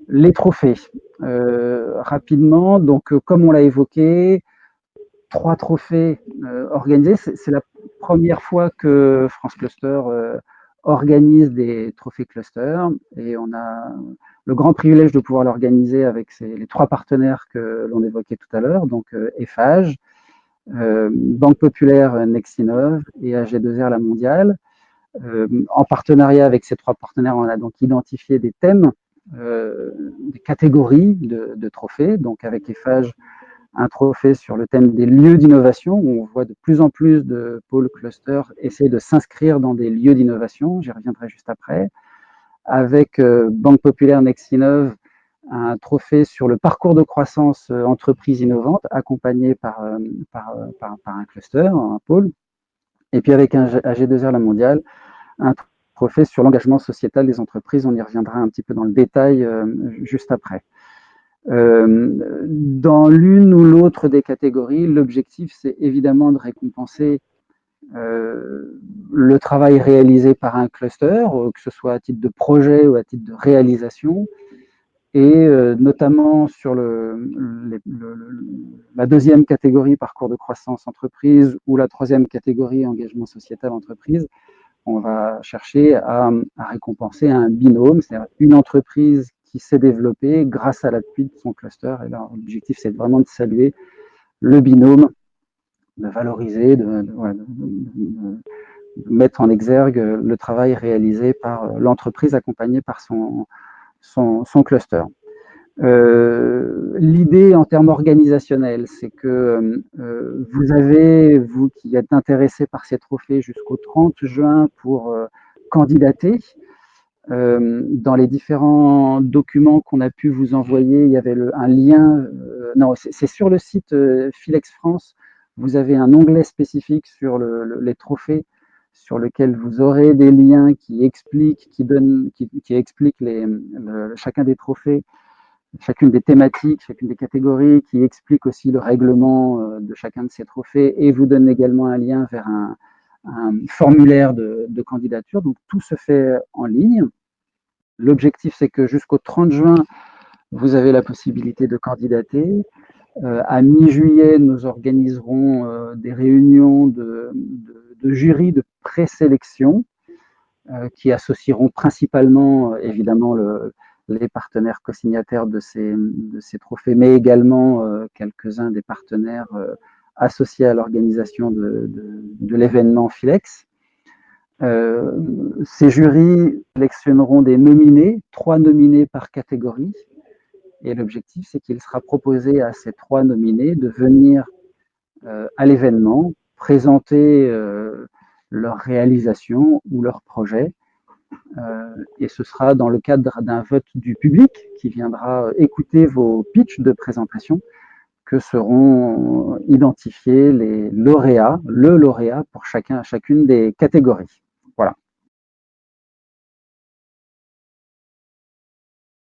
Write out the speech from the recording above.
Les trophées. Rapidement, donc comme on l'a évoqué, 3 trophées organisés. C'est la première fois que France Cluster organise des trophées cluster et on a le grand privilège de pouvoir l'organiser avec les 3 partenaires que l'on évoquait tout à l'heure, donc Eiffage, Banque Populaire Nexinov et AG2R La Mondiale. En partenariat avec ces 3 partenaires, on a donc identifié des thèmes, des catégories de trophées, donc avec Eiffage, un trophée sur le thème des lieux d'innovation, où on voit de plus en plus de pôles clusters essayer de s'inscrire dans des lieux d'innovation, j'y reviendrai juste après. Avec Banque Populaire Nexinov, un trophée sur le parcours de croissance entreprise innovante, accompagné par un cluster, un pôle. Et puis avec un AG2R La Mondiale, un trophée sur l'engagement sociétal des entreprises. On y reviendra un petit peu dans le détail juste après. Dans l'une ou l'autre des catégories, l'objectif, c'est évidemment de récompenser le travail réalisé par un cluster, que ce soit à titre de projet ou à titre de réalisation, et notamment sur la deuxième catégorie, parcours de croissance entreprise, ou la troisième catégorie, engagement sociétal entreprise, on va chercher à récompenser un binôme, c'est-à-dire une entreprise qui s'est développée grâce à l'appui de son cluster. Et là, l'objectif, c'est vraiment de saluer le binôme, de valoriser, de mettre en exergue le travail réalisé par l'entreprise accompagnée par son cluster. L'idée en termes organisationnels, c'est que vous avez, vous qui êtes intéressé par ces trophées, jusqu'au 30 juin pour candidater. Dans les différents documents qu'on a pu vous envoyer, il y avait un lien. Non, c'est sur le site Philex France. Vous avez un onglet spécifique sur les trophées, sur lequel vous aurez des liens qui expliquent, qui expliquent chacun des trophées, chacune des thématiques, chacune des catégories, qui expliquent aussi le règlement de chacun de ces trophées et vous donne également un lien vers un formulaire de candidature. Donc tout se fait en ligne. L'objectif, c'est que jusqu'au 30 juin, vous avez la possibilité de candidater. À mi-juillet, nous organiserons des réunions de jury de présélection qui associeront principalement, évidemment, les partenaires co-signataires de ces trophées, mais également quelques-uns des partenaires associés à l'organisation de l'événement Philex. Ces jurys sélectionneront des nominés, 3 nominés par catégorie, et l'objectif, c'est qu'il sera proposé à ces 3 nominés de venir à l'événement, présenter leur réalisation ou leur projet, et ce sera dans le cadre d'un vote du public qui viendra écouter vos pitchs de présentation que seront identifiés les lauréats, le lauréat pour chacune des catégories.